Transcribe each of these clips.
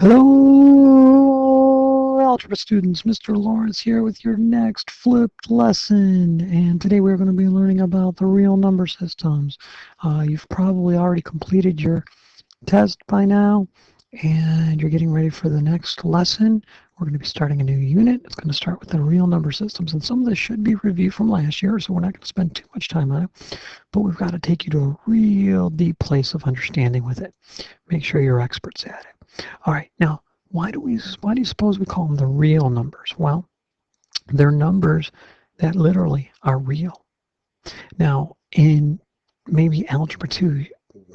Hello, algebra students. Mr. Lawrence here with your next flipped lesson. And today we're going to be learning about the real number systems. You've probably already completed your test by now, and you're getting ready for the next lesson. We're going to be starting a new unit. It's going to start with the real number systems. And some of this should be review from last year, so we're not going to spend too much time on it. But we've got to take you to a real deep place of understanding with it. Make sure you're experts at it. All right, now, why do you suppose we call them the real numbers? Well, they're numbers that literally are real. Now, in maybe Algebra 2,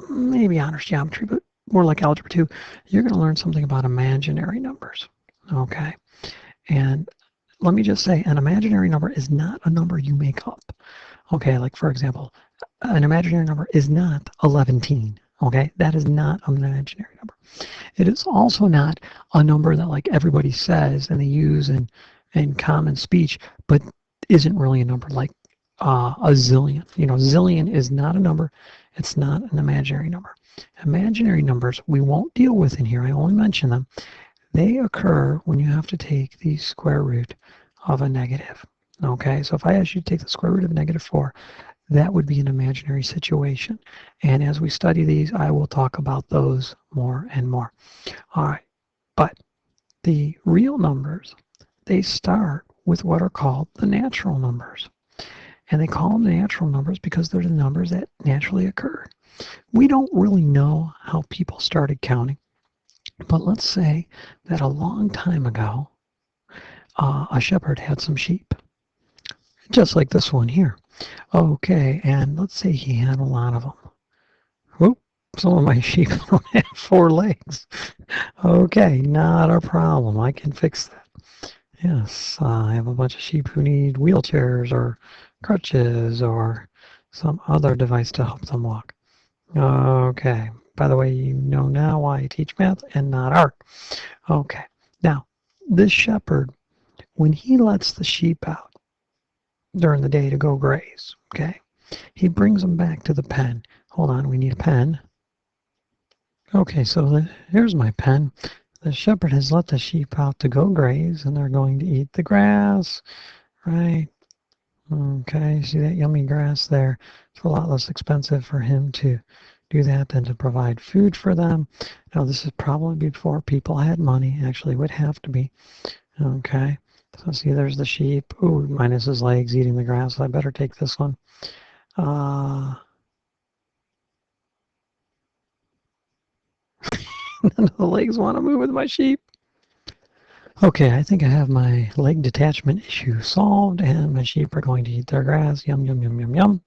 maybe Honors Geometry, but more like Algebra 2, you're going to learn something about imaginary numbers, okay? And let me just say, an imaginary number is not a number you make up, okay? Like, for example, an imaginary number is not 11, okay? That is not an imaginary number. It is also not a number that like everybody says and they use in common speech, but isn't really a number like a zillion. You know, zillion is not a number. It's not an imaginary number. Imaginary numbers we won't deal with in here. I only mention them. They occur when you have to take the square root of a negative. Okay, so if I ask you to take the square root of -4, that would be an imaginary situation. And as we study these, I will talk about those more and more. All right, but the real numbers, they start with what are called the natural numbers. And they call them the natural numbers because they're the numbers that naturally occur. We don't really know how people started counting, but let's say that a long time ago, a shepherd had some sheep, just like this one here. Okay, and let's say he had a lot of them. Whoop, some of my sheep don't have 4 legs. Okay, not a problem. I can fix that. Yes, I have a bunch of sheep who need wheelchairs or crutches or some other device to help them walk. Okay, by the way, you know now why I teach math and not art. Okay, now, this shepherd, when he lets the sheep out during the day to go graze, okay, he brings them back to the pen. Hold on, we need a pen. Okay, so here's my pen. The shepherd has let the sheep out to go graze, and they're going to eat the grass, right? Okay, see that yummy grass there? It's a lot less expensive for him to do that than to provide food for them. Now, this is probably before people had money. Actually, it would have to be. Okay, so see, there's the sheep. Ooh, minus his legs eating the grass. I better take this one. None of the legs want to move with my sheep. Okay, I think I have my leg detachment issue solved, and my sheep are going to eat their grass. Yum, yum, yum, yum, yum.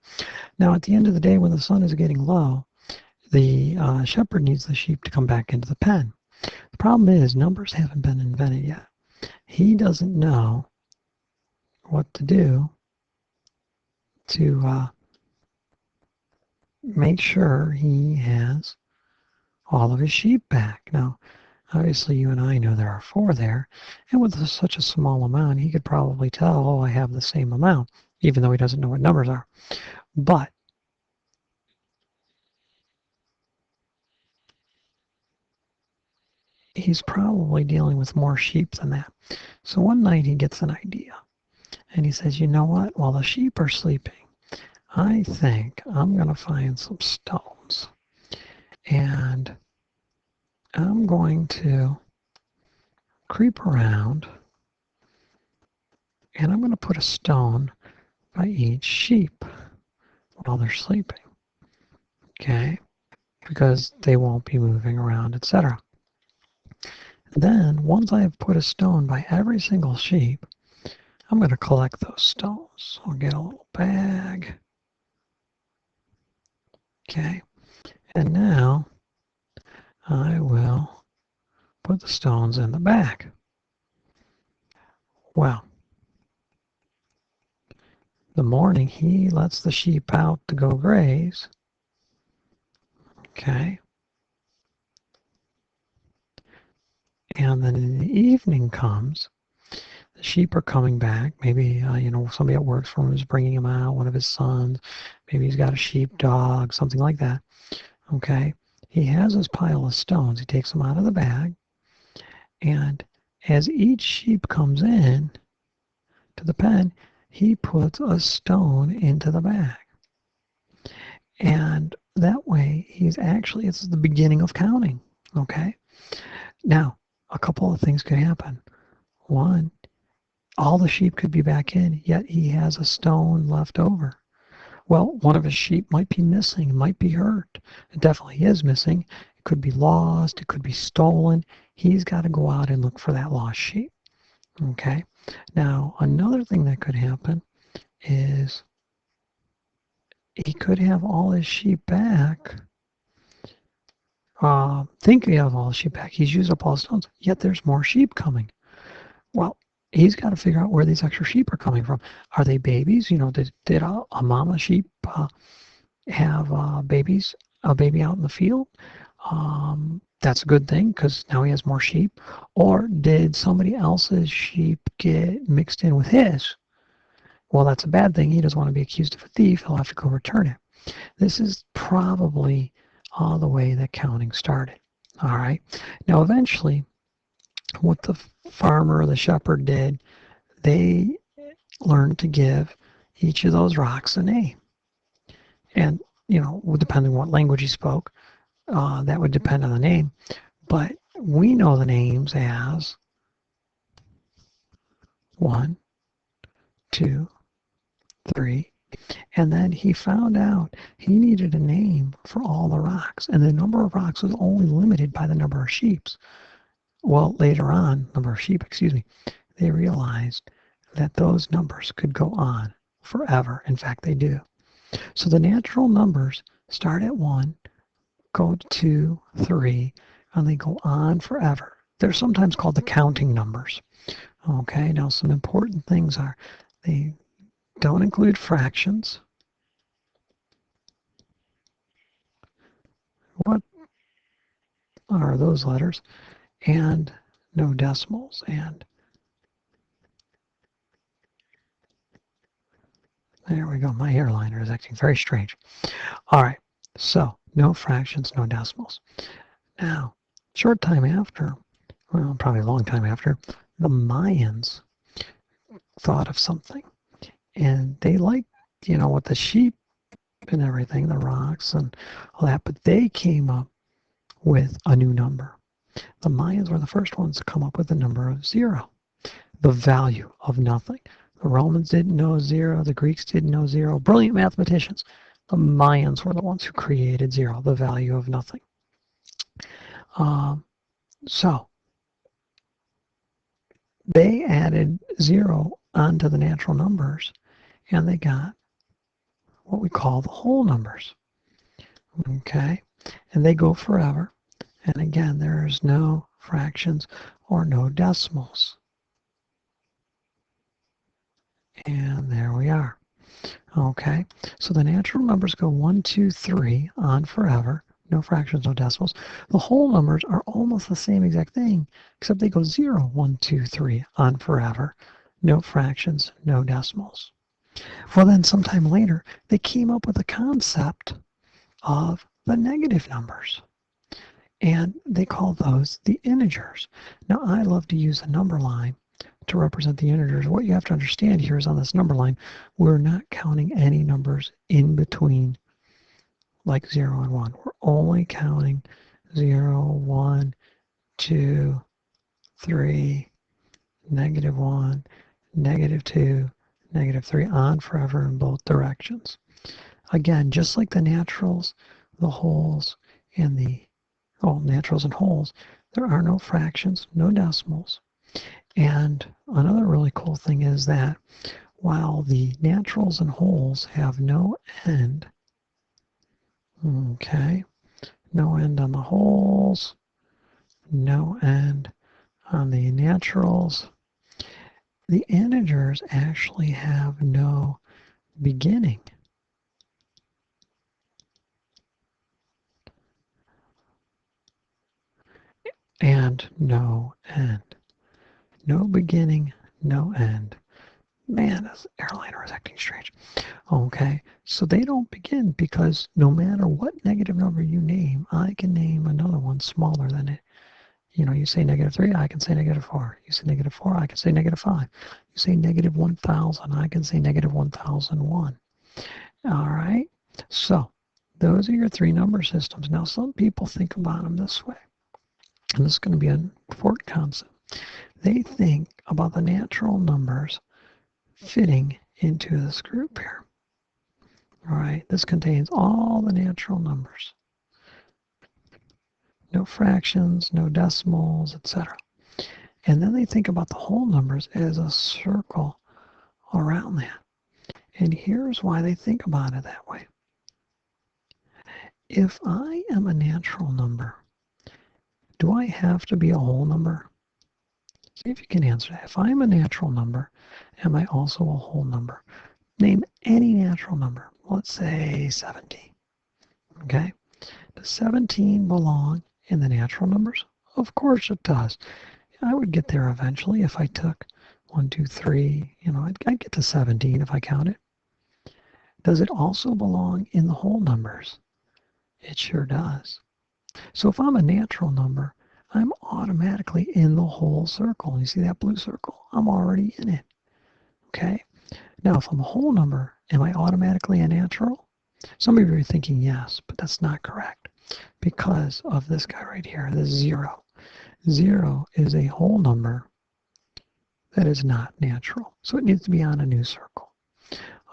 Now, at the end of the day, when the sun is getting low, the shepherd needs the sheep to come back into the pen. The problem is numbers haven't been invented yet. He doesn't know what to do to make sure he has all of his sheep back. Now, obviously, you and I know there are 4 there, and with such a small amount, he could probably tell, oh, I have the same amount, even though he doesn't know what numbers are. But he's probably dealing with more sheep than that. So one night he gets an idea, and he says, you know what, while the sheep are sleeping, I think I'm going to find some stones, and I'm going to creep around, and I'm going to put a stone by each sheep while they're sleeping, okay, because they won't be moving around, etc. Then, once I have put a stone by every single sheep, I'm going to collect those stones. I'll get a little bag, okay, and now I will put the stones in the bag. Well, the morning he lets the sheep out to go graze, okay, and then in the evening comes, the sheep are coming back. Maybe, somebody that works for him is bringing him out, one of his sons. Maybe he's got a sheep dog, something like that. Okay, he has his pile of stones. He takes them out of the bag, And as each sheep comes in to the pen, he puts a stone into the bag. And that way, it's the beginning of counting, okay? Now, a couple of things could happen. One, all the sheep could be back in, yet he has a stone left over. Well, one of his sheep might be missing, might be hurt. It definitely is missing. It could be lost, it could be stolen. He's got to go out and look for that lost sheep. Okay? Now, another thing that could happen is he could have all his sheep back. Think he has all his sheep back. He's used up all the stones, yet there's more sheep coming. Well, he's got to figure out where these extra sheep are coming from. Are they babies? Did a mama sheep have a baby out in the field? That's a good thing because now he has more sheep. Or did somebody else's sheep get mixed in with his? Well, that's a bad thing. He doesn't want to be accused of a thief. He'll have to go return it. This is probably the way that counting started. All right. Now, eventually, what the farmer or the shepherd did, they learned to give each of those rocks a name. And, depending on what language he spoke, that would depend on the name. But we know the names as 1, 2, 3. And then he found out he needed a name for all the rocks. And the number of rocks was only limited by the number of sheep. Well, later on, they realized that those numbers could go on forever. In fact, they do. So the natural numbers start at 1, go to 2, 3, and they go on forever. They're sometimes called the counting numbers. Okay, now some important things are they don't include fractions. What are those letters? And no decimals. And there we go. My airliner is acting very strange. All right, so no fractions, no decimals. Now, short time after, well, probably a long time after, the Mayans thought of something. And they liked, with the sheep and everything, the rocks and all that, but they came up with a new number. The Mayans were the first ones to come up with the number of 0, the value of nothing. The Romans didn't know 0. The Greeks didn't know 0. Brilliant mathematicians. The Mayans were the ones who created 0, the value of nothing. So they added 0 onto the natural numbers, and they got what we call the whole numbers. Okay? And they go forever. And again, there's no fractions or no decimals. And there we are. Okay, so the natural numbers go 1, 2, 3 on forever. No fractions, no decimals. The whole numbers are almost the same exact thing, except they go 0, 1, 2, 3 on forever. No fractions, no decimals. Well, then sometime later, they came up with the concept of the negative numbers. And they call those the integers. Now, I love to use a number line to represent the integers. What you have to understand here is on this number line, we're not counting any numbers in between like 0 and 1. We're only counting 0, 1, 2, 3, -1, -2, -3, on forever in both directions. Again, just like the naturals, the wholes, and naturals and wholes, there are no fractions, no decimals. And another really cool thing is that while the naturals and wholes have no end, okay, no end on the wholes, no end on the naturals, the integers actually have no beginning. And no end. No beginning, no end. Man, this airliner is acting strange. Okay, so they don't begin because no matter what negative number you name, I can name another one smaller than it. You say -3, I can say -4. You say -4, I can say -5. You say -1000, I can say -1001. All right, so those are your three number systems. Now, some people think about them this way, and this is going to be an important concept. They think about the natural numbers fitting into this group here. All right, this contains all the natural numbers. No fractions, no decimals, etc. And then they think about the whole numbers as a circle around that. And here's why they think about it that way. If I am a natural number, do I have to be a whole number? See if you can answer that. If I'm a natural number, am I also a whole number? Name any natural number. Let's say 17. Okay? Does 17 belong in the natural numbers? Of course it does. I would get there eventually if I took 1, 2, 3. I'd get to 17 if I counted. Does it also belong in the whole numbers? It sure does. So if I'm a natural number, I'm automatically in the whole circle. You see that blue circle? I'm already in it. Okay? Now, if I'm a whole number, am I automatically a natural? Some of you are thinking yes, but that's not correct because of this guy right here, the 0. 0 is a whole number that is not natural, so it needs to be on a new circle.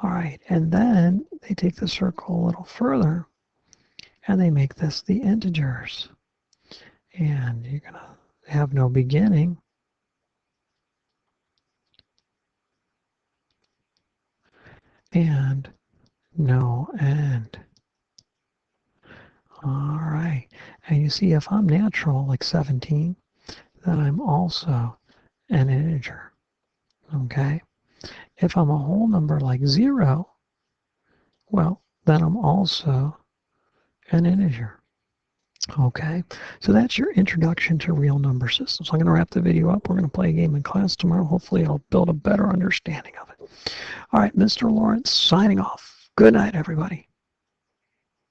All right, and then they take the circle a little further, and they make this the integers. And you're going to have no beginning. And no end. All right. And you see, if I'm natural, like 17, then I'm also an integer. Okay? If I'm a whole number like 0, well, then I'm also an integer. Okay, so that's your introduction to real number systems. I'm going to wrap the video up. We're going to play a game in class tomorrow. Hopefully I'll build a better understanding of it. All right, Mr. Lawrence signing off. Good night, everybody.